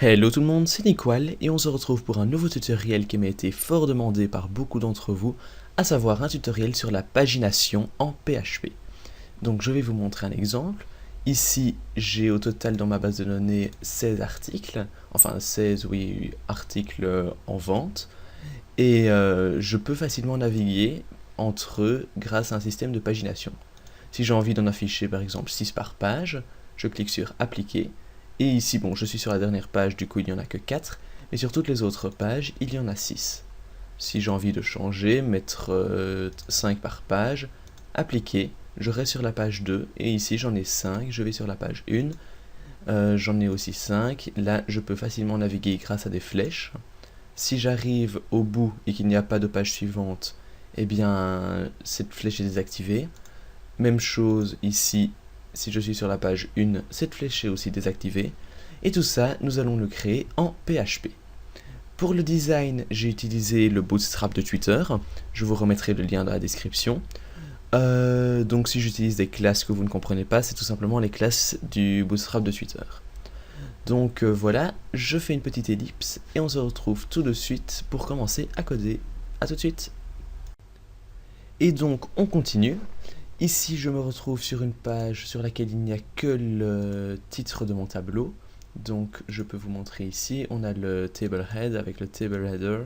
Hello tout le monde, c'est Niqual et on se retrouve pour un nouveau tutoriel qui m'a été fort demandé par beaucoup d'entre vous, à savoir un tutoriel sur la pagination en PHP. Donc je vais vous montrer un exemple. Ici, j'ai au total dans ma base de données 16 articles, enfin 16 articles en vente, et je peux facilement naviguer entre eux grâce à un système de pagination. Si j'ai envie d'en afficher par exemple 6 par page, je clique sur appliquer. Et ici, bon, je suis sur la dernière page, du coup il n'y en a que 4, mais sur toutes les autres pages, il y en a 6. Si j'ai envie de changer, mettre 5 par page, appliquer, je reste sur la page 2, et ici j'en ai 5, je vais sur la page 1, j'en ai aussi 5, là je peux facilement naviguer grâce à des flèches. Si j'arrive au bout et qu'il n'y a pas de page suivante, eh bien cette flèche est désactivée. Même chose ici, si je suis sur la page 1, cette flèche est aussi désactivée. Et tout ça, nous allons le créer en PHP. Pour le design, j'ai utilisé le Bootstrap de Twitter. Je vous remettrai le lien dans la description. Donc si j'utilise des classes que vous ne comprenez pas, c'est tout simplement les classes du Bootstrap de Twitter. Donc voilà, je fais une petite ellipse et on se retrouve tout de suite pour commencer à coder. A tout de suite. Et donc on continue. Ici, je me retrouve sur une page sur laquelle il n'y a que le titre de mon tableau. Donc, je peux vous montrer ici. On a le table head avec le table header.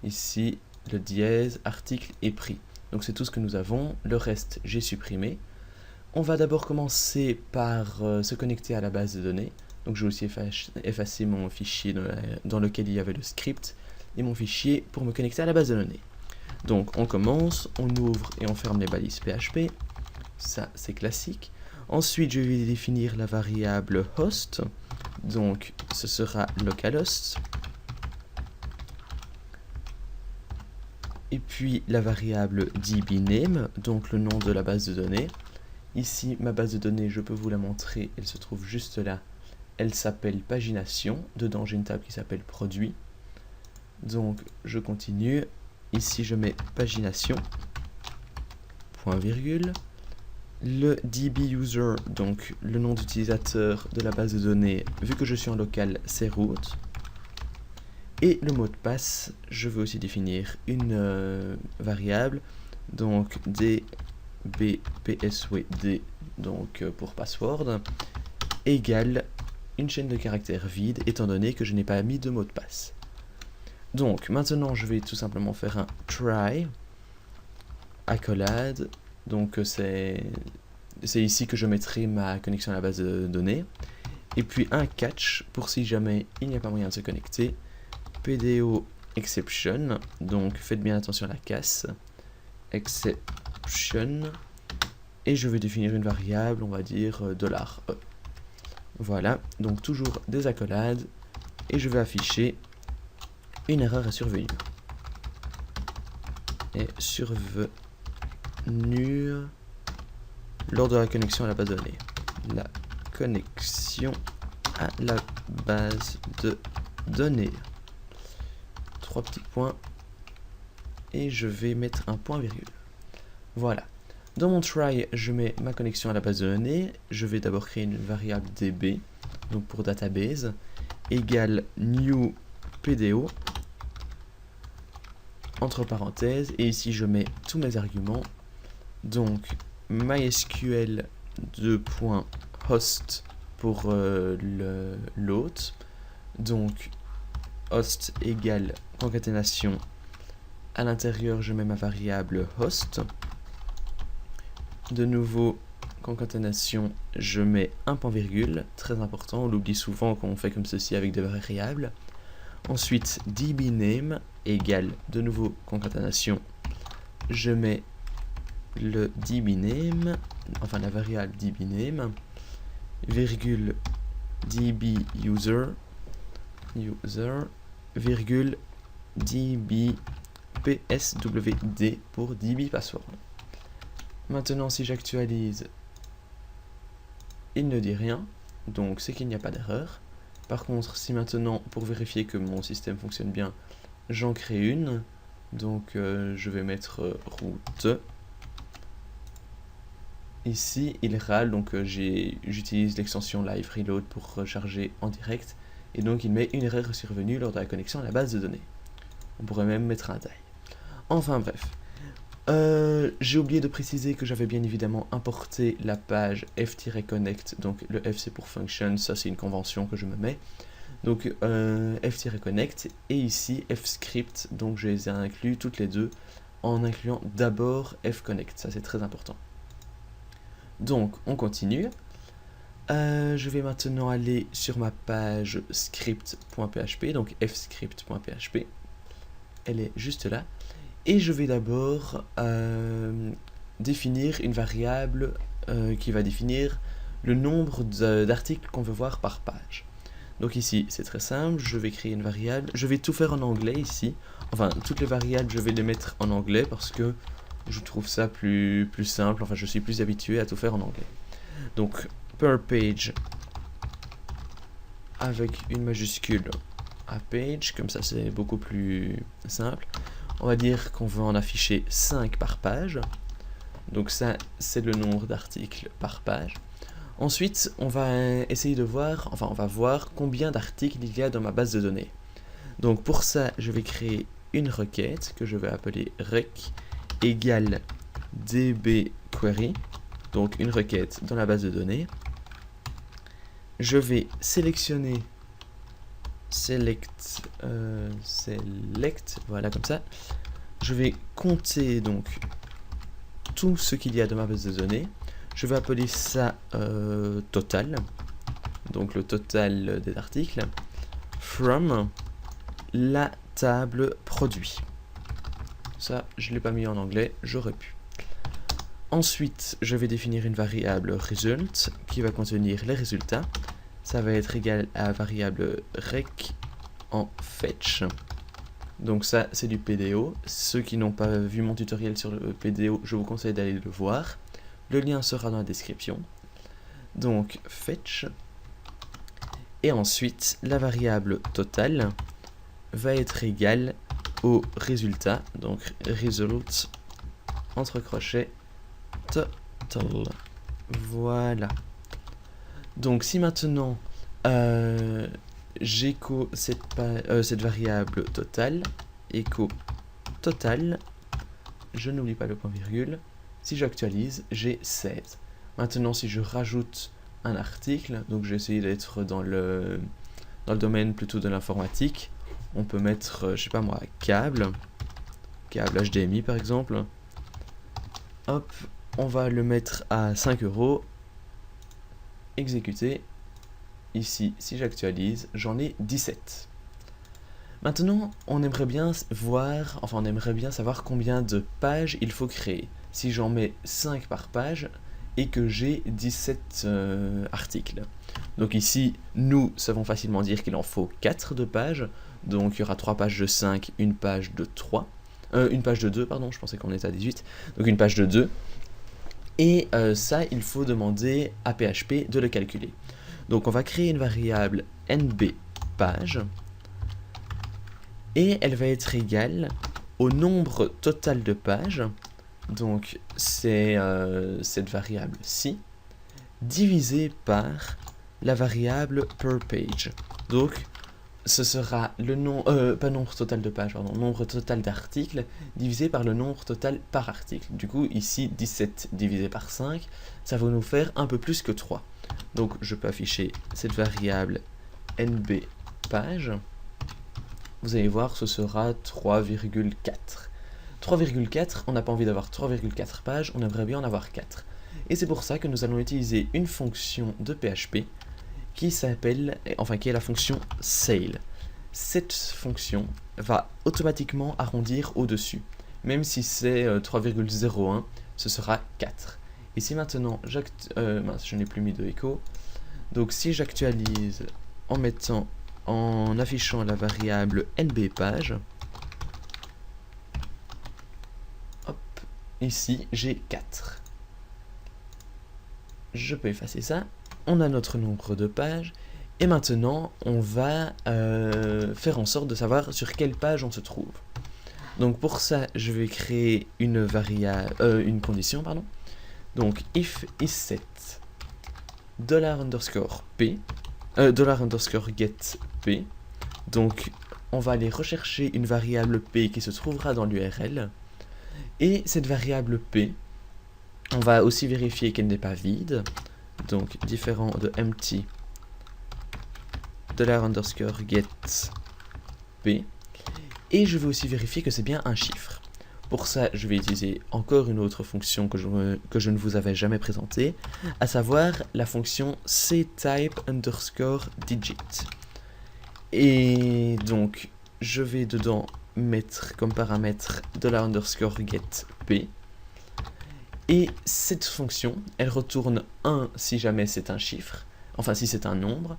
Ici, le dièse, article et prix. Donc, c'est tout ce que nous avons. Le reste, j'ai supprimé. On va d'abord commencer par se connecter à la base de données. Donc, je vais aussi effacer mon fichier dans lequel il y avait le script et mon fichier pour me connecter à la base de données. Donc, on commence, on ouvre et on ferme les balises PHP. Ça, c'est classique. Ensuite, je vais définir la variable host. Donc, ce sera localhost. Et puis, la variable dbname, donc le nom de la base de données. Ici, ma base de données, je peux vous la montrer. Elle se trouve juste là. Elle s'appelle pagination. Dedans, j'ai une table qui s'appelle produit. Donc, je continue. Ici, je mets pagination. Point virgule. Le dbuser, donc le nom d'utilisateur de la base de données, vu que je suis en local, c'est root. Et le mot de passe, je veux aussi définir une variable, donc dbpswd, donc pour password, égale une chaîne de caractères vide, étant donné que je n'ai pas mis de mot de passe. Donc maintenant, je vais tout simplement faire un try, accolade. Donc c'est ici que je mettrai ma connexion à la base de données. Et puis un catch pour si jamais il n'y a pas moyen de se connecter. PDO exception. Donc faites bien attention à la casse. Exception. Et je vais définir une variable, on va dire $e. Voilà, donc toujours des accolades. Et je vais afficher une erreur est survenue. Et survenue lors de la connexion à la base de données. La connexion à la base de données. 3 petits points. Et je vais mettre un point virgule. Voilà. Dans mon try, je mets ma connexion à la base de données. Je vais d'abord créer une variable db, donc pour database, égale new PDO, entre parenthèses, et ici je mets tous mes arguments. Donc MySQL 2.host pour l'hôte. Donc host égale concaténation. À l'intérieur, je mets ma variable host. De nouveau, concaténation, je mets un point virgule, très important, on l'oublie souvent quand on fait comme ceci avec des variables. Ensuite, dbname égale, de nouveau, concaténation, je mets le dbname, enfin la variable dbname, virgule dbuser, virgule dbpswd pour dbpassword. Maintenant, si j'actualise, il ne dit rien, donc c'est qu'il n'y a pas d'erreur. Par contre, si maintenant, pour vérifier que mon système fonctionne bien, j'en crée une, donc je vais mettre route. Ici, il râle, donc j'utilise l'extension Live Reload pour recharger en direct. et donc il met une erreur survenue lors de la connexion à la base de données. On pourrait même mettre un taille. Enfin bref. J'ai oublié de préciser que j'avais bien évidemment importé la page f-connect, donc le F c'est pour function, ça c'est une convention que je me mets. Donc f-connect et ici fscript, donc je les ai inclus toutes les deux en incluant d'abord fconnect, ça c'est très important. Donc on continue. Je vais maintenant aller sur ma page script.php, donc fscript.php. Elle est juste là. Et je vais d'abord définir une variable qui va définir le nombre d'articles qu'on veut voir par page. Donc ici, c'est très simple, je vais créer une variable. Je vais tout faire en anglais ici. Enfin, toutes les variables, je vais les mettre en anglais parce que je trouve ça plus simple. Enfin, je suis plus habitué à tout faire en anglais. Donc, per page avec une majuscule à page, comme ça c'est beaucoup plus simple. On va dire qu'on veut en afficher 5 par page. Donc ça, c'est le nombre d'articles par page. Ensuite, on va essayer de voir, enfin on va voir combien d'articles il y a dans ma base de données. Donc pour ça, je vais créer une requête que je vais appeler rec égale dbquery. Donc une requête dans la base de données. Je vais sélectionner select, voilà comme ça. Je vais compter donc tout ce qu'il y a dans ma base de données. Je vais appeler ça total, donc le total des articles, from la table produit. Ça, je ne l'ai pas mis en anglais, j'aurais pu. Ensuite, je vais définir une variable result qui va contenir les résultats. Ça va être égal à la variable rec en fetch. Donc ça, c'est du PDO. Ceux qui n'ont pas vu mon tutoriel sur le PDO, je vous conseille d'aller le voir. Le lien sera dans la description. Donc fetch. Et ensuite, la variable total va être égale au résultat. Donc result entre crochets total. Voilà. Donc si maintenant j'écho cette variable total, écho total, je n'oublie pas le point virgule, si j'actualise, j'ai 16. Maintenant si je rajoute un article, donc j'ai essayé d'être dans le domaine plutôt de l'informatique, on peut mettre, je sais pas moi, câble HDMI par exemple, hop, on va le mettre à 5 €, exécuter. Ici, si j'actualise, j'en ai 17. Maintenant, on aimerait bien voir, enfin on aimerait bien savoir combien de pages il faut créer. Si j'en mets 5 par page et que j'ai 17 articles. Donc ici, nous savons facilement dire qu'il en faut 4 de pages. Donc il y aura 3 pages de 5, une page de 3. Une page de 2, pardon, je pensais qu'on était à 18. Donc une page de 2. Et ça, il faut demander à PHP de le calculer. Donc on va créer une variable nbPage et elle va être égale au nombre total de pages, donc c'est cette variable-ci, divisé par la variable perPage. Donc ce sera le pas nombre total de pages, pardon, nombre total d'articles divisé par le nombre total par article. Du coup ici 17 divisé par 5, ça va nous faire un peu plus que 3. Donc je peux afficher cette variable nbPage. Vous allez voir, ce sera 3,4. 3,4, on n'a pas envie d'avoir 3,4 pages, on aimerait bien en avoir 4. Et c'est pour ça que nous allons utiliser une fonction de PHP qui s'appelle, enfin qui est la fonction sale. Cette fonction va automatiquement arrondir au-dessus. Même si c'est 3,01, ce sera 4. Et si maintenant, mince, je n'ai plus mis de écho. Donc si j'actualise en affichant la variable nbPage, hop, ici j'ai 4. Je peux effacer ça. On a notre nombre de pages. Et maintenant, on va faire en sorte de savoir sur quelle page on se trouve. Donc pour ça, je vais créer une condition, pardon. Donc if isSet $_p, $_get_p. Donc on va aller rechercher une variable p qui se trouvera dans l'URL. Et cette variable p, on va aussi vérifier qu'elle n'est pas vide. Donc différent de empty $_get p. Et je vais aussi vérifier que c'est bien un chiffre. Pour ça, je vais utiliser encore une autre fonction que je ne vous avais jamais présentée, à savoir la fonction ctype_digit. Et donc, je vais dedans mettre comme paramètre $_get_p. Et cette fonction, elle retourne 1 si jamais c'est un chiffre, enfin si c'est un nombre,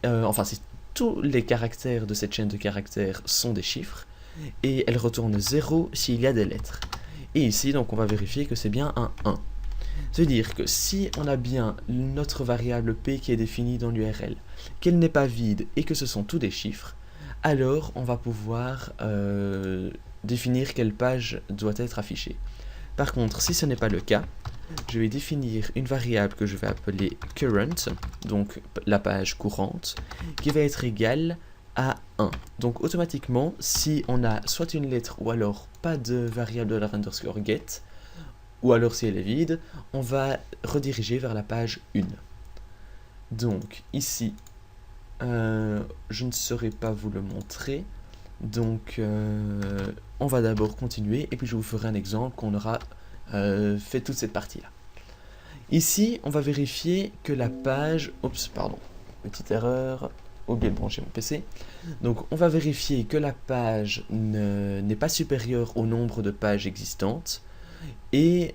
enfin si tous les caractères de cette chaîne de caractères sont des chiffres, et elle retourne 0 s'il y a des lettres. Et ici, donc, on va vérifier que c'est bien un 1. Ça veut dire que si on a bien notre variable p qui est définie dans l'URL, qu'elle n'est pas vide et que ce sont tous des chiffres, alors on va pouvoir définir quelle page doit être affichée. Par contre, si ce n'est pas le cas, je vais définir une variable que je vais appeler current, donc la page courante, qui va être égale à 1. Donc automatiquement, si on a soit une lettre ou alors pas de variable $_get, ou alors si elle est vide, on va rediriger vers la page 1. Donc ici, je ne saurais pas vous le montrer, donc on va d'abord continuer et puis je vous ferai un exemple qu'on aura fait toute cette partie-là. Ici, on va vérifier que la page... Oups, pardon, petite erreur, oublié de brancher mon PC. Donc on va vérifier que la page n'est pas supérieure au nombre de pages existantes. Et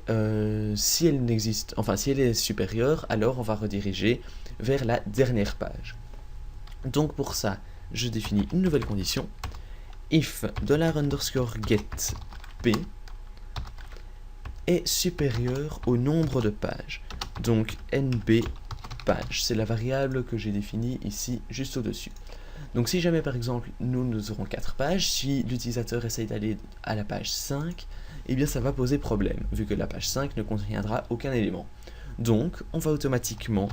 si elle n'existe, enfin si elle est supérieure, alors on va rediriger vers la dernière page. Donc pour ça, je définis une nouvelle condition. If $_get p est supérieur au nombre de pages. Donc nb page, c'est la variable que j'ai définie ici juste au-dessus. Donc si jamais par exemple nous aurons 4 pages, si l'utilisateur essaye d'aller à la page 5, eh bien ça va poser problème, vu que la page 5 ne contiendra aucun élément. Donc on va automatiquement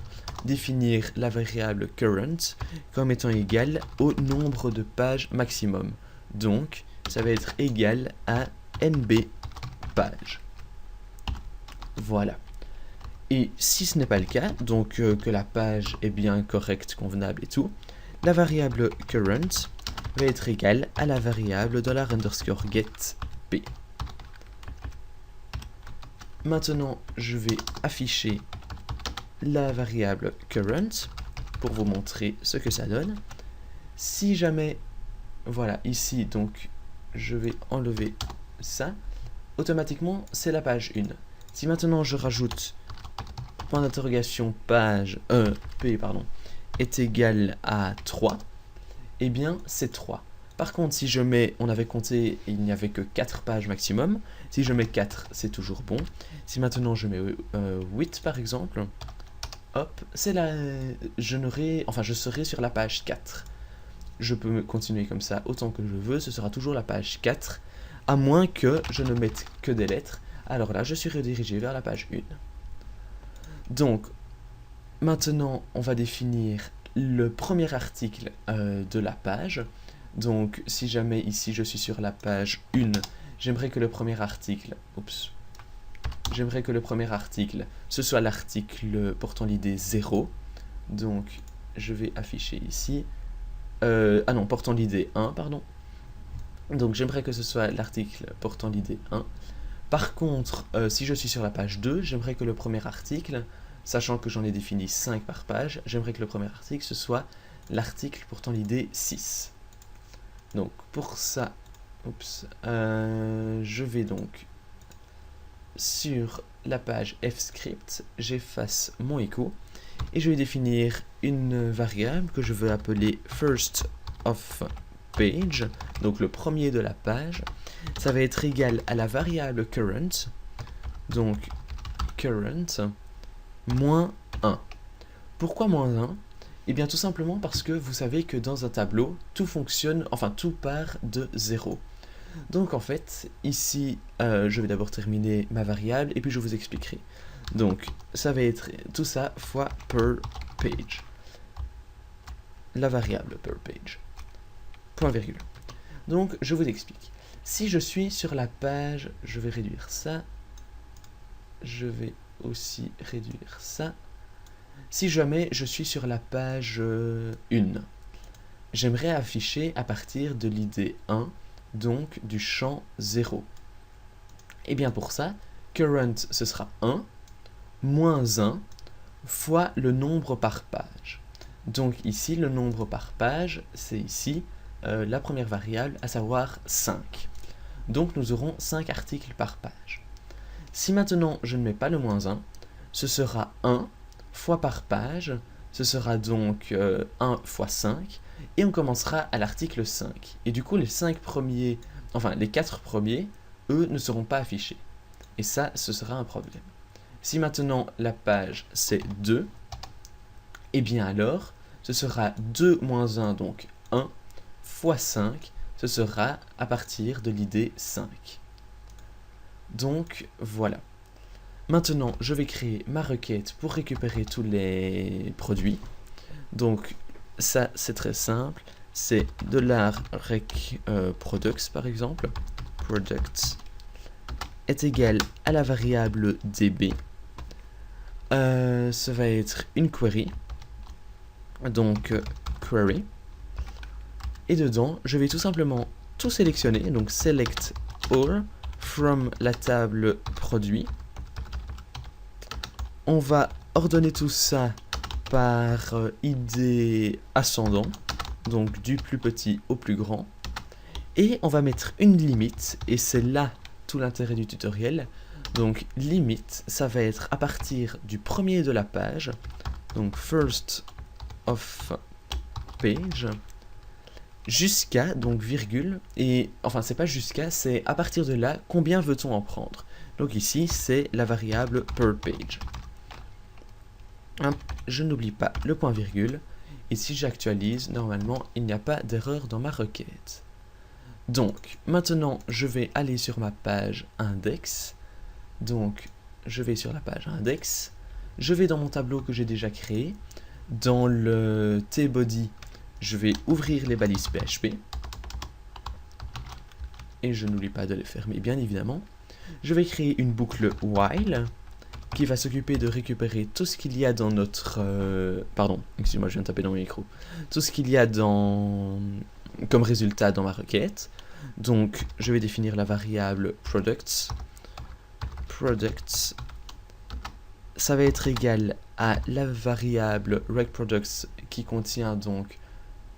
définir la variable current comme étant égale au nombre de pages maximum. Donc ça va être égal à nb page. Voilà. Et si ce n'est pas le cas, donc que la page est bien correcte, convenable et tout, la variable current va être égale à la variable $_get p. Maintenant, je vais afficher la variable current pour vous montrer ce que ça donne. Si jamais, voilà, ici, donc, je vais enlever ça, automatiquement, c'est la page 1. Si maintenant je rajoute point d'interrogation page p pardon est égal à 3, eh bien c'est 3. Par contre, si je mets, on avait compté, il n'y avait que 4 pages maximum. Si je mets 4, c'est toujours bon. Si maintenant je mets 8 par exemple, hop, c'est là, je serai sur la page 4. Je peux continuer comme ça autant que je veux, ce sera toujours la page 4, à moins que je ne mette que des lettres. Alors là, je suis redirigé vers la page 1. Donc, maintenant, on va définir le premier article de la page. Donc, si jamais ici je suis sur la page 1, j'aimerais que le premier article, ce soit l'article portant l'id 0. Donc, je vais afficher ici, portant l'id 1, pardon. Donc, j'aimerais que ce soit l'article portant l'id 1. Par contre, si je suis sur la page 2, j'aimerais que le premier article, sachant que j'en ai défini 5 par page, j'aimerais que le premier article, ce soit l'article portant l'id 6. Donc, pour ça, je vais donc sur la page fscript, j'efface mon écho, et je vais définir une variable que je veux appeler first of page, donc le premier de la page. Ça va être égal à la variable current, donc current moins 1. Pourquoi moins 1 ? Eh bien tout simplement parce que vous savez que dans un tableau, tout fonctionne, enfin tout part de 0. Donc en fait, ici, je vais d'abord terminer ma variable et puis je vous expliquerai. Donc ça va être tout ça fois per page. la variable per page. Point virgule. Donc, je vous explique. Si je suis sur la page, je vais réduire ça. Je vais aussi réduire ça. Si jamais je suis sur la page 1, j'aimerais afficher à partir de l'id 1, donc du champ 0. Et bien pour ça, current, ce sera 1, moins 1, fois le nombre par page. Donc ici, le nombre par page, c'est ici la première variable, à savoir 5. Donc nous aurons 5 articles par page. Si maintenant je ne mets pas le moins 1, ce sera 1 fois par page, ce sera donc 1 fois 5, et on commencera à l'article 5. Et du coup, les 4 premiers, eux, ne seront pas affichés. Et ça, ce sera un problème. Si maintenant la page c'est 2, et bien alors, ce sera 2 moins 1, donc 1, fois 5, ce sera à partir de l'id 5. Donc, voilà. Maintenant, je vais créer ma requête pour récupérer tous les produits. Donc, ça, c'est très simple. C'est $rec products, par exemple. Products est égal à la variable db. Ça va être une query. Donc, query. Et dedans, je vais tout simplement tout sélectionner. Donc, select all from la table produit. On va ordonner tout ça par id ascendant, donc du plus petit au plus grand. Et on va mettre une limite, et c'est là tout l'intérêt du tutoriel. Donc limite, ça va être à partir du premier de la page, donc first of page, jusqu'à, donc virgule, et enfin c'est pas jusqu'à, c'est à partir de là, combien veut-on en prendre. Donc ici, c'est la variable per page. Je n'oublie pas le point virgule, et si j'actualise, normalement, il n'y a pas d'erreur dans ma requête. Donc, maintenant, je vais aller sur ma page index. Donc, je vais sur la page index. Je vais dans mon tableau que j'ai déjà créé. Dans le tbody, je vais ouvrir les balises PHP. Et je n'oublie pas de les fermer, bien évidemment. Je vais créer une boucle while qui va s'occuper de récupérer tout ce qu'il y a dans notre... pardon, excuse-moi, je viens de taper dans mon micro. Tout ce qu'il y a comme résultat dans ma requête. Donc, je vais définir la variable products. Products, ça va être égal à la variable recProducts qui contient donc...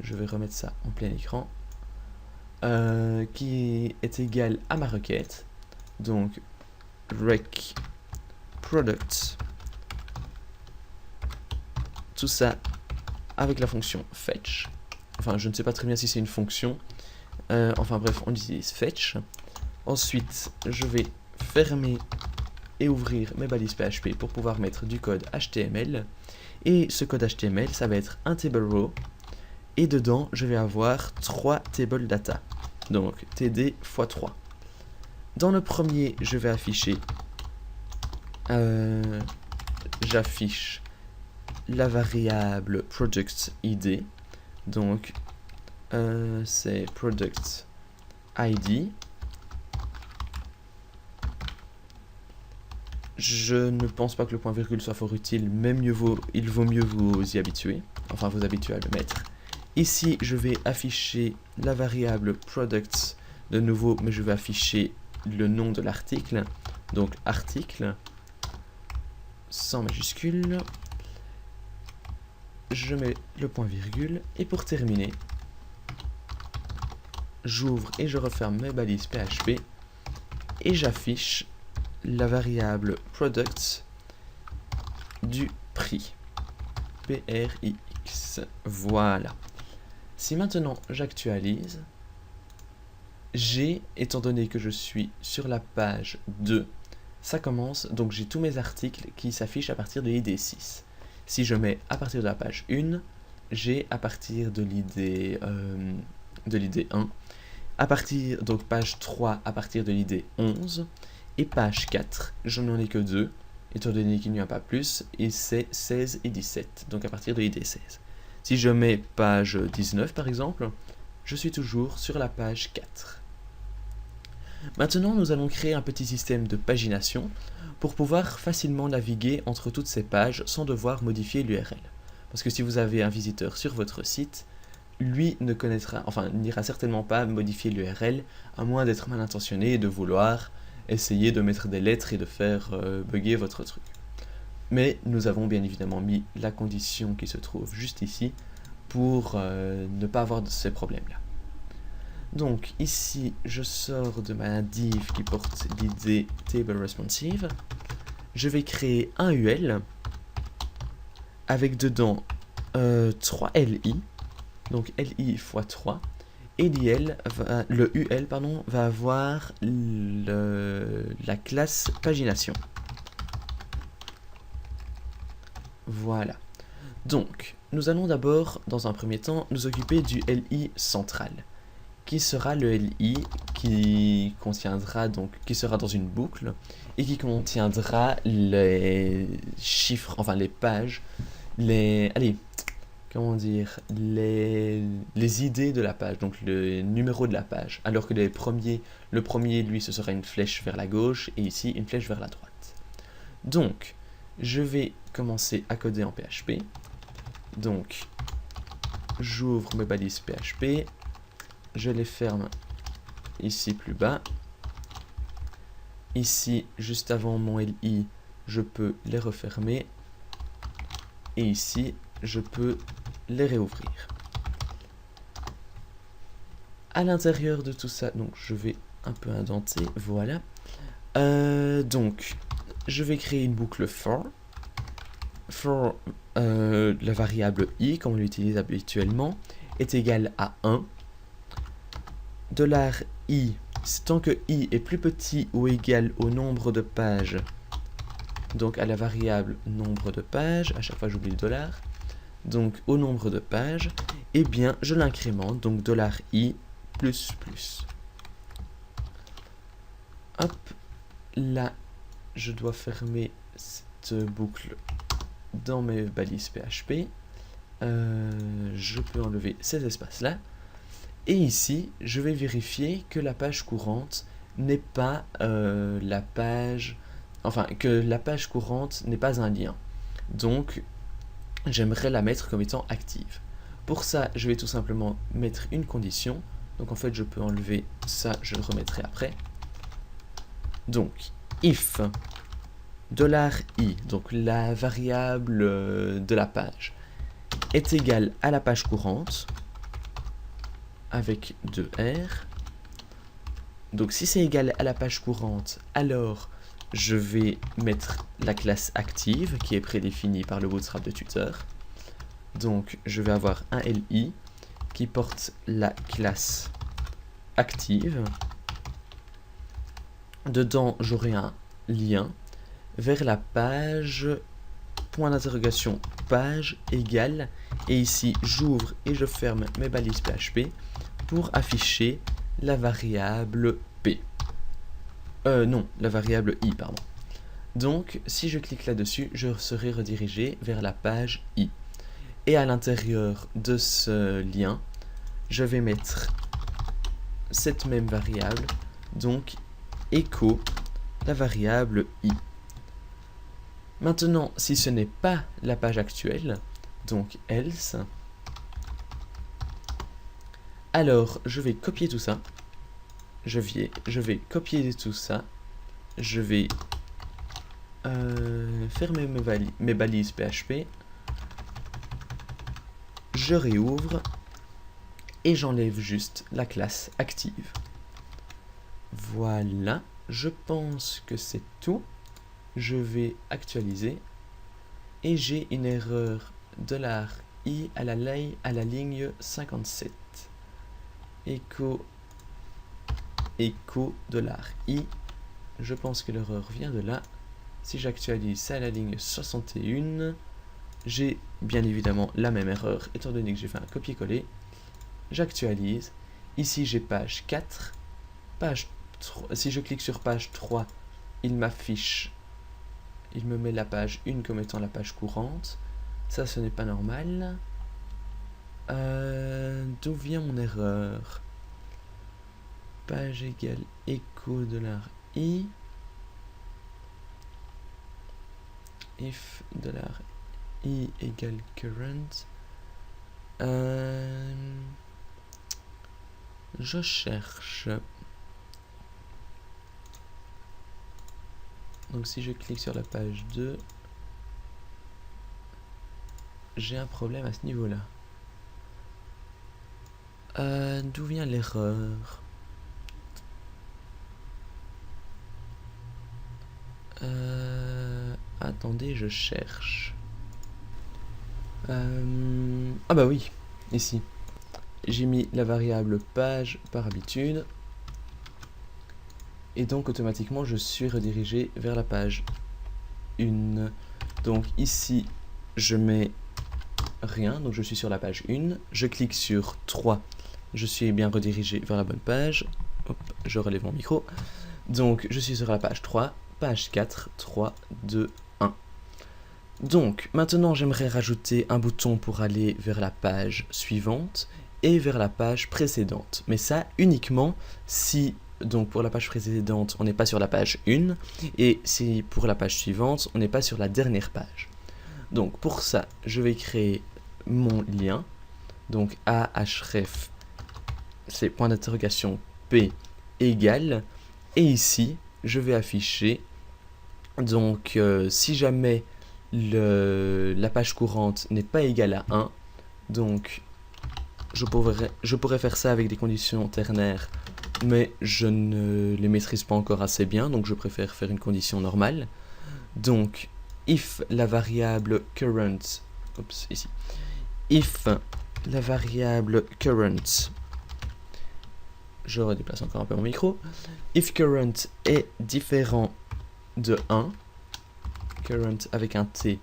Je vais remettre ça en plein écran. Qui est égal à ma requête. Donc, rec product, tout ça avec la fonction fetch. Enfin, je ne sais pas très bien si c'est une fonction. Enfin bref, on utilise fetch. Ensuite, je vais fermer et ouvrir mes balises PHP pour pouvoir mettre du code HTML. Et ce code HTML, ça va être un table row. Et dedans, je vais avoir 3 table data. Donc, td x 3. Dans le premier, je vais afficher... j'affiche la variable product id, donc c'est product id. Je ne pense pas que le point virgule soit fort utile, mais il vaut mieux vous y habituer, enfin vous habituer à le mettre. Ici je vais afficher la variable product de nouveau, mais je vais afficher le nom de l'article, donc article sans majuscule. Je mets le point virgule et pour terminer, j'ouvre et je referme mes balises PHP et j'affiche la variable product du prix, PRIX. Voilà. Si maintenant j'actualise, étant donné que je suis sur la page 2, ça commence, donc j'ai tous mes articles qui s'affichent à partir de l'id 6. Si je mets à partir de la page 1, j'ai à partir de l'id 1, à partir, donc page 3 à partir de l'id 11, et page 4, je n'en ai que 2, étant donné qu'il n'y a pas plus, et c'est 16 et 17, donc à partir de l'id 16. Si je mets page 19 par exemple, je suis toujours sur la page 4. Maintenant, nous allons créer un petit système de pagination pour pouvoir facilement naviguer entre toutes ces pages sans devoir modifier l'URL. Parce que si vous avez un visiteur sur votre site, lui n'ira certainement pas modifier l'URL, à moins d'être mal intentionné et de vouloir essayer de mettre des lettres et de faire bugger votre truc. Mais nous avons bien évidemment mis la condition qui se trouve juste ici pour ne pas avoir de ces problèmes-là. Donc ici, je sors de ma div qui porte l'id table responsive. Je vais créer un UL avec dedans 3 LI, donc LI x 3, et le UL va avoir la classe pagination. Voilà. Donc, nous allons d'abord, dans un premier temps, nous occuper du LI central, qui sera le LI qui sera dans une boucle et qui contiendra les chiffres, enfin les pages, les idées de la page, donc le numéro de la page, alors que le premier, lui, ce sera une flèche vers la gauche et ici une flèche vers la droite. Donc, je vais commencer à coder en PHP. Donc, j'ouvre mes balises PHP, je les ferme ici plus bas. Ici, juste avant mon LI, je peux les refermer. Et ici, je peux les réouvrir. À l'intérieur de tout ça, donc je vais un peu indenter, voilà. Donc, je vais créer une boucle for. For, la variable i, comme on l'utilise habituellement, est égale à 1. $i, tant que i est plus petit ou égal au nombre de pages, donc à la variable nombre de pages, à chaque fois j'oublie le dollar, donc au nombre de pages, eh bien je l'incrémente, donc $i plus plus. Hop, là je dois fermer cette boucle dans mes balises PHP. Je peux enlever ces espaces-là. Et ici, je vais vérifier que la page courante n'est pas que la page courante n'est pas un lien. Donc, j'aimerais la mettre comme étant active. Pour ça, je vais tout simplement mettre une condition. Donc en fait, je peux enlever ça, je le remettrai après. Donc, if $i, donc la variable de la page, est égale à la page courante, avec 2R. Donc si c'est égal à la page courante, alors je vais mettre la classe active qui est prédéfinie par le bootstrap de tuteur. Donc je vais avoir un LI qui porte la classe active. Dedans, j'aurai un lien vers la page, point d'interrogation, page égale, et ici j'ouvre et je ferme mes balises PHP pour afficher la variable P. Non, la variable I, pardon. Donc, si je clique là-dessus, je serai redirigé vers la page I. Et à l'intérieur de ce lien, je vais mettre cette même variable, donc echo la variable I. Maintenant, si ce n'est pas la page actuelle, donc else, alors je vais copier tout ça, je vais copier tout ça, je vais fermer mes balises PHP, je réouvre et j'enlève juste la classe active. Voilà, je pense que c'est tout. Je vais actualiser et j'ai une erreur $i à la ligne 57. Echo $i. Je pense que l'erreur vient de là. Si j'actualise ça à la ligne 61, j'ai bien évidemment la même erreur étant donné que j'ai fait un copier-coller. J'actualise. Ici j'ai page 4. Page 3. Si je clique sur page 3, il m'affiche. Il me met la page 1 comme étant la page courante. Ça, ce n'est pas normal. D'où vient mon erreur? Page égale echo $i. If $i égale current. Je cherche. Donc si je clique sur la page 2, j'ai un problème à ce niveau-là. D'où vient l'erreur? Attendez, je cherche. Ah bah oui, ici. J'ai mis la variable page par habitude. Et donc automatiquement je suis redirigé vers la page 1. Donc ici je mets rien, donc je suis sur la page 1. Je clique sur 3, je suis bien redirigé vers la bonne page. Hop, je relève mon micro. Donc je suis sur la page 3, page 4, 3, 2, 1. Donc maintenant j'aimerais rajouter un bouton pour aller vers la page suivante et vers la page précédente. Mais ça uniquement si, donc pour la page précédente, on n'est pas sur la page 1, et si pour la page suivante, on n'est pas sur la dernière page. Donc pour ça, je vais créer mon lien, donc ahref, c'est point d'interrogation p égale, et ici, je vais afficher, donc si jamais la page courante n'est pas égale à 1, donc je pourrais faire ça avec des conditions ternaires, mais je ne les maîtrise pas encore assez bien, donc je préfère faire une condition normale. Donc, if la variable current, ici, if la variable current, je redéplace encore un peu mon micro, if current est différent de 1, current avec un t,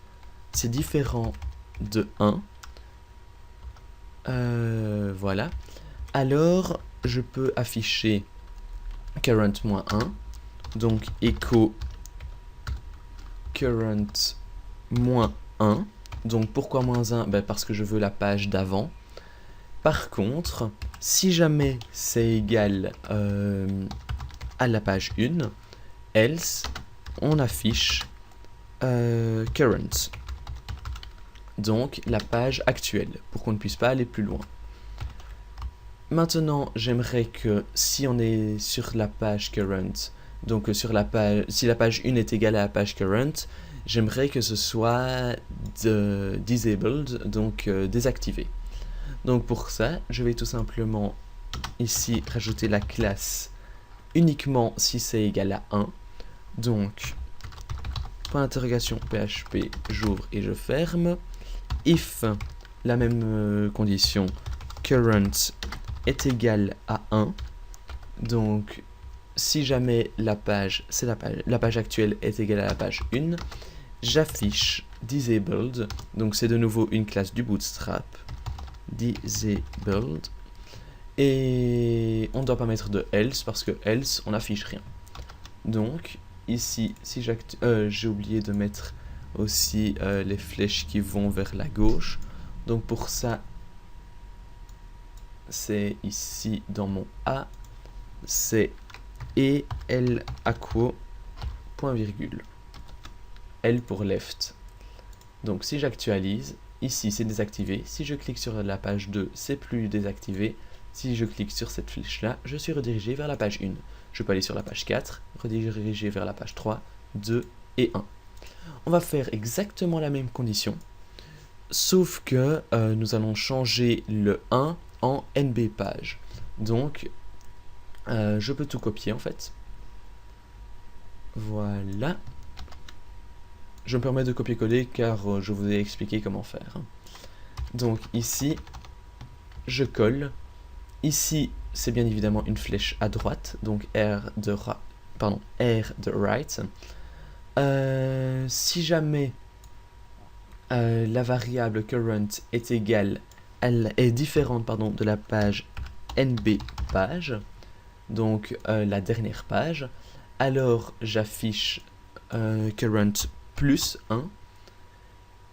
c'est différent de 1, voilà, alors je peux afficher current moins 1, donc echo current moins 1. Donc pourquoi moins 1? Parce que je veux la page d'avant. Par contre, si jamais c'est égal à la page 1, else, on affiche current. Donc la page actuelle, pour qu'on ne puisse pas aller plus loin. Maintenant, j'aimerais que si on est sur la page current, donc sur la page, si la page 1 est égale à la page current, j'aimerais que ce soit disabled, donc désactivé. Donc pour ça, je vais tout simplement ici rajouter la classe uniquement si c'est égal à 1. Donc, point d'interrogation PHP, j'ouvre et je ferme. If, la même condition, current est égal à 1. Donc, si jamais la page actuelle est égale à la page 1, j'affiche disabled. Donc, c'est de nouveau une classe du Bootstrap. Disabled. Et on ne doit pas mettre de else parce que else, on n'affiche rien. Donc, ici, si j'ai oublié de mettre aussi les flèches qui vont vers la gauche. Donc pour ça, c'est ici dans mon A, c'est el aquo, point virgule. L pour left. Donc si j'actualise, ici c'est désactivé. Si je clique sur la page 2, c'est plus désactivé. Si je clique sur cette flèche-là, je suis redirigé vers la page 1. Je peux aller sur la page 4, rediriger vers la page 3, 2 et 1. On va faire exactement la même condition, sauf que nous allons changer le 1 en NB page. Donc, je peux tout copier en fait. Voilà. Je me permets de copier-coller car je vous ai expliqué comment faire. Donc ici, je colle. Ici, c'est bien évidemment une flèche à droite, donc R de right. Si jamais la variable current est égale, elle est différente de la page NB page, donc la dernière page, alors j'affiche current plus 1,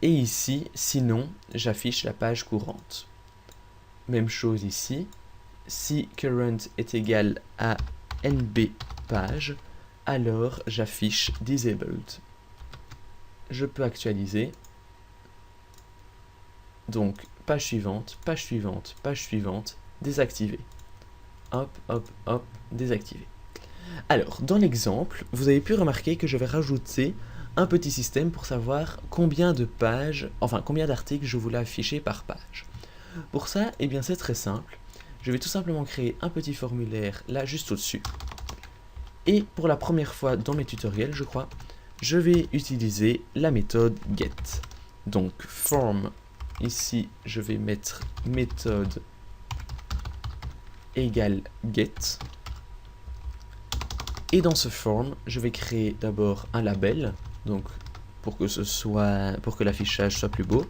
et ici, sinon, j'affiche la page courante. même chose ici. Si current est égal à nb page, alors j'affiche disabled. Je peux actualiser. Donc, page suivante, page suivante, page suivante, désactiver. Hop, hop, hop, désactiver. Alors, dans l'exemple, vous avez pu remarquer que je vais rajouter un petit système pour savoir combien de pages, enfin combien d'articles je voulais afficher par page. Pour ça, eh bien c'est très simple. Je vais tout simplement créer un petit formulaire là juste au-dessus. Et pour la première fois dans mes tutoriels, je crois, je vais utiliser la méthode get. Donc form, ici je vais mettre méthode égale get. Et dans ce form, je vais créer d'abord un label, donc pour que l'affichage soit plus beau.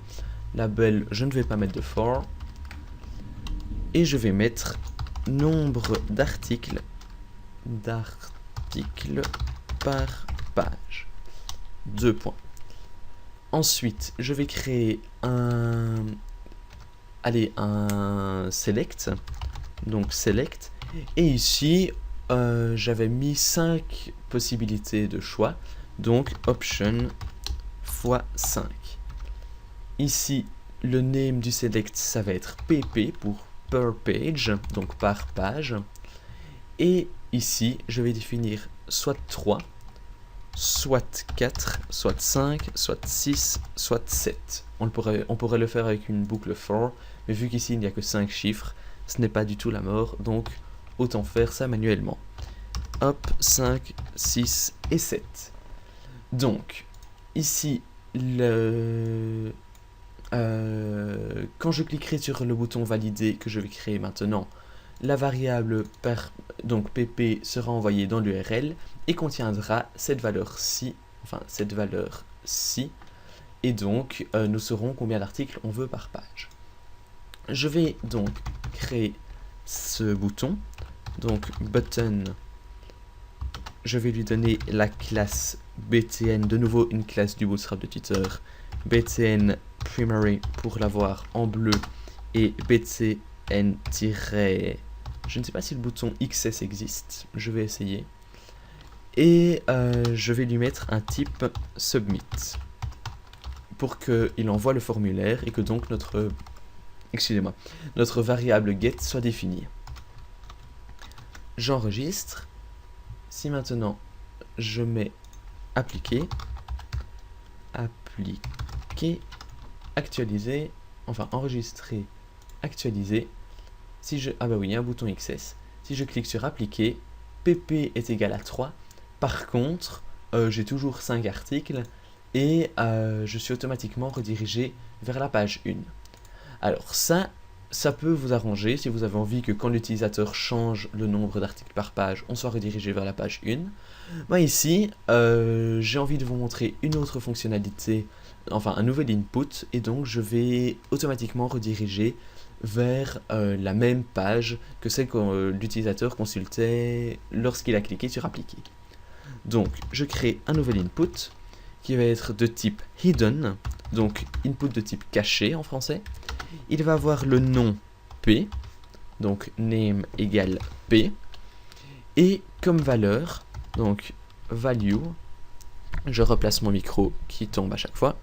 Label, je ne vais pas mettre de for. Et je vais mettre nombre d'articles par page. 2 points. Ensuite, je vais créer un select. Donc select. Et ici, j'avais mis 5 possibilités de choix. Donc option x 5. Ici, le name du select, ça va être pp pour per page, donc par page. Et ici, je vais définir soit 3, soit 4, soit 5, soit 6, soit 7. On pourrait le faire avec une boucle for, mais vu qu'ici il n'y a que 5 chiffres, ce n'est pas du tout la mort, donc autant faire ça manuellement. Hop, 5, 6 et 7. Donc, ici, quand je cliquerai sur le bouton valider que je vais créer maintenant, la variable donc pp sera envoyée dans l'URL et contiendra cette valeur-ci, et donc nous saurons combien d'articles on veut par page. Je vais donc créer ce bouton, donc button, je vais lui donner la classe btn, de nouveau une classe du Bootstrap de tuteur, btn primary pour l'avoir en bleu et btn- je ne sais pas si le bouton XS existe, je vais essayer. Et je vais lui mettre un type submit pour qu'il envoie le formulaire et que donc notre variable get soit définie. J'enregistre. Si maintenant je mets appliquer, actualiser, enfin enregistrer, actualiser. Ah bah oui, il y a un bouton XS. Si je clique sur appliquer, pp est égal à 3. Par contre, j'ai toujours 5 articles et je suis automatiquement redirigé vers la page 1. Alors ça peut vous arranger si vous avez envie que quand l'utilisateur change le nombre d'articles par page, on soit redirigé vers la page 1. Moi ici, j'ai envie de vous montrer une autre fonctionnalité, enfin un nouvel input, et donc je vais automatiquement rediriger vers la même page que celle que l'utilisateur consultait lorsqu'il a cliqué sur appliquer. Donc je crée un nouvel input qui va être de type hidden, donc input de type caché en français. Il va avoir le nom p, donc name égale p, et comme valeur, donc value, je replace mon micro qui tombe à chaque fois,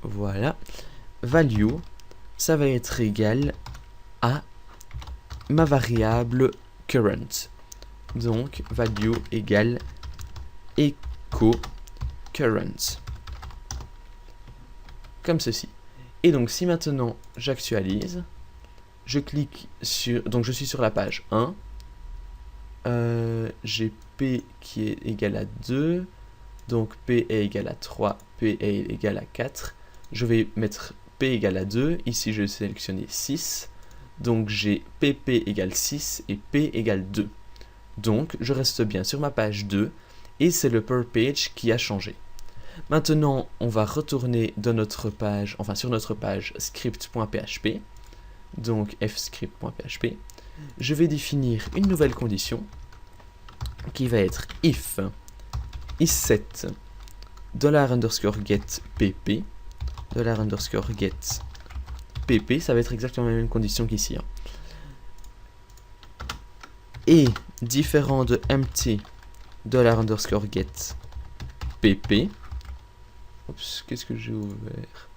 voilà, value, ça va être égal à ma variable current. Donc value égale echo current. Comme ceci. Et donc si maintenant j'actualise, je clique sur... Donc je suis sur la page 1. J'ai P qui est égal à 2. Donc P est égal à 3. P est égal à 4. Je vais mettre P égale à 2. Ici je vais sélectionner 6. Donc j'ai PP égale 6 et P égale 2. Donc je reste bien sur ma page 2. Et c'est le per page qui a changé. Maintenant, on va retourner dans notre page, enfin sur notre page script.php, donc fscript.php. Je vais définir une nouvelle condition qui va être if is7 $_ get pp, $_ get pp, ça va être exactement la même condition qu'ici. est différent de empty $_get pp. Oups, qu'est-ce que j'ai ouvert?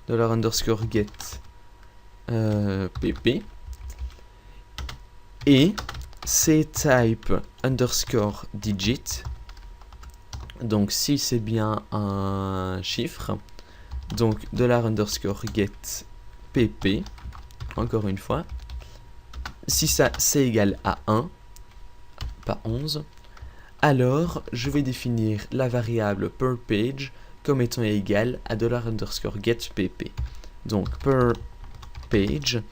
$_get pp. Et c'est type underscore digit. Donc si c'est bien un chiffre, donc $_get pp, encore une fois. Si ça c'est égal à 1, pas 11, alors je vais définir la variable per page comme étant égale à $_get pp. Donc per page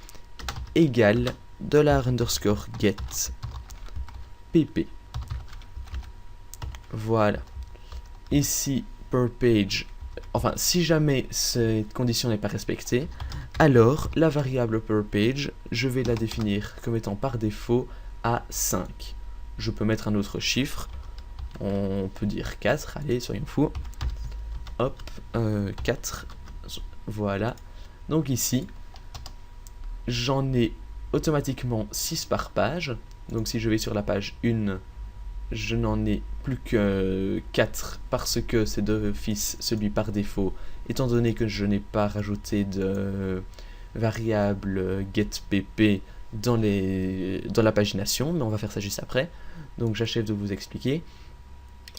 égale $_get pp. Voilà. Ici, per page, enfin, si jamais cette condition n'est pas respectée, alors la variable per page, je vais la définir comme étant par défaut à 5. Je peux mettre un autre chiffre, on peut dire 4, allez, soyons fous. Hop, 4, voilà. Donc ici, j'en ai automatiquement 6 par page. Donc si je vais sur la page 1, je n'en ai plus que 4 parce que c'est d'office celui par défaut, étant donné que je n'ai pas rajouté de variable getPP dans la pagination, mais on va faire ça juste après. Donc j'achève de vous expliquer.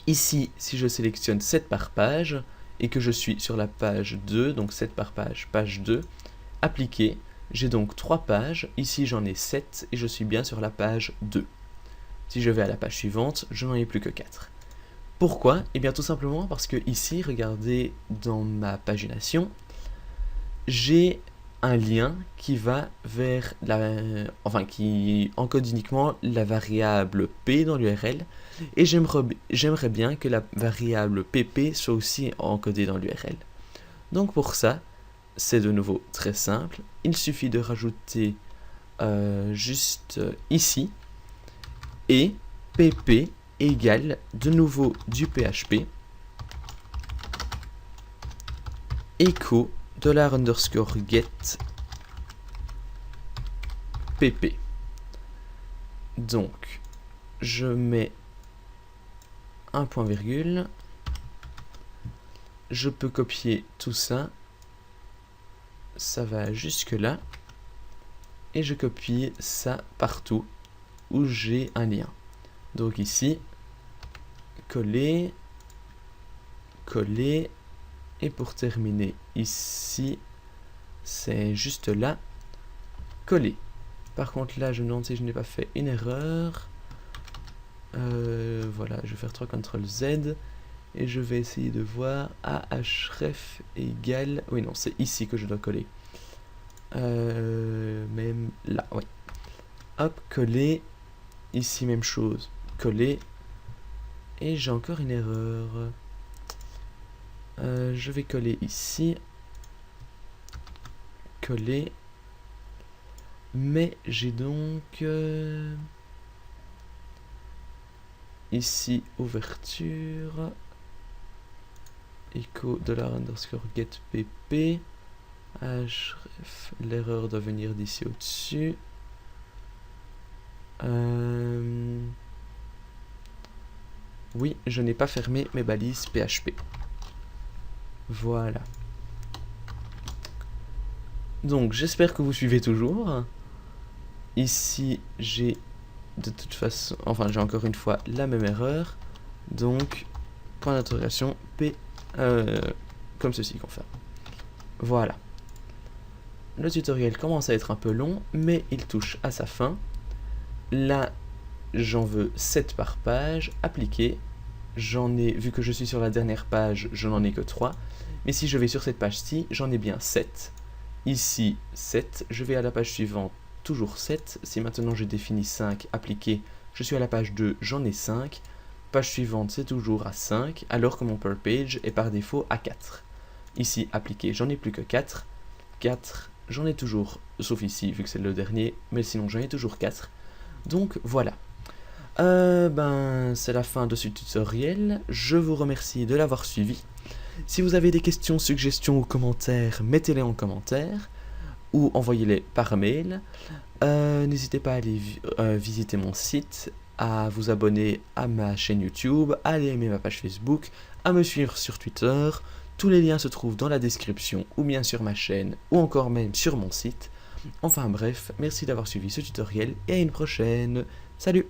Ici, si je sélectionne 7 par page et que je suis sur la page 2, donc 7 par page, page 2, appliquer, j'ai donc 3 pages, ici j'en ai 7 et je suis bien sur la page 2. Si je vais à la page suivante, je n'en ai plus que 4. Pourquoi? Eh bien tout simplement parce que ici, regardez dans ma pagination, j'ai un lien qui va vers qui encode uniquement la variable P dans l'URL, et j'aimerais bien que la variable PP soit aussi encodée dans l'URL. Donc pour ça, c'est de nouveau très simple, il suffit de rajouter juste ici, et pp égale de nouveau du PHP echo $_get pp. Donc je mets un point virgule, je peux copier tout ça, ça va jusque là, et je copie ça partout où j'ai un lien. Donc ici, coller, coller, et pour terminer ici, c'est juste là, coller. Par contre là, je me demande si je n'ai pas fait une erreur. Voilà, je vais faire 3 CTRL Z, et je vais essayer de voir ahref égale... Oui, non, c'est ici que je dois coller. Même là, oui. Hop, coller. Ici, même chose, coller. Et j'ai encore une erreur. Je vais coller ici. Coller. Mais j'ai donc... ici, ouverture. Echo $_get pp. Href, l'erreur doit venir d'ici au-dessus. Oui, je n'ai pas fermé mes balises PHP. Voilà. Donc, j'espère que vous suivez toujours. Ici, j'ai de toute façon... Enfin, j'ai encore une fois la même erreur. Donc, point d'interrogation, P... comme ceci qu'on fait. Voilà. Le tutoriel commence à être un peu long, mais il touche à sa fin. Là, j'en veux 7 par page, appliquer. J'en ai, vu que je suis sur la dernière page, je n'en ai que 3. Mais si je vais sur cette page-ci, j'en ai bien 7. Ici, 7. Je vais à la page suivante, toujours 7. Si maintenant je définis 5, appliquer, je suis à la page 2, j'en ai 5. Page suivante, c'est toujours à 5, alors que mon per page est par défaut à 4. Ici, appliquer, j'en ai plus que 4. 4, j'en ai toujours, sauf ici, vu que c'est le dernier, mais sinon j'en ai toujours 4. Donc voilà. C'est la fin de ce tutoriel. Je vous remercie de l'avoir suivi. Si vous avez des questions, suggestions ou commentaires, mettez-les en commentaire. ou envoyez-les par mail. N'hésitez pas à aller visiter mon site, à vous abonner à ma chaîne YouTube, à aller aimer ma page Facebook, à me suivre sur Twitter. Tous les liens se trouvent dans la description ou bien sur ma chaîne ou encore même sur mon site. Enfin bref, merci d'avoir suivi ce tutoriel et à une prochaine. Salut!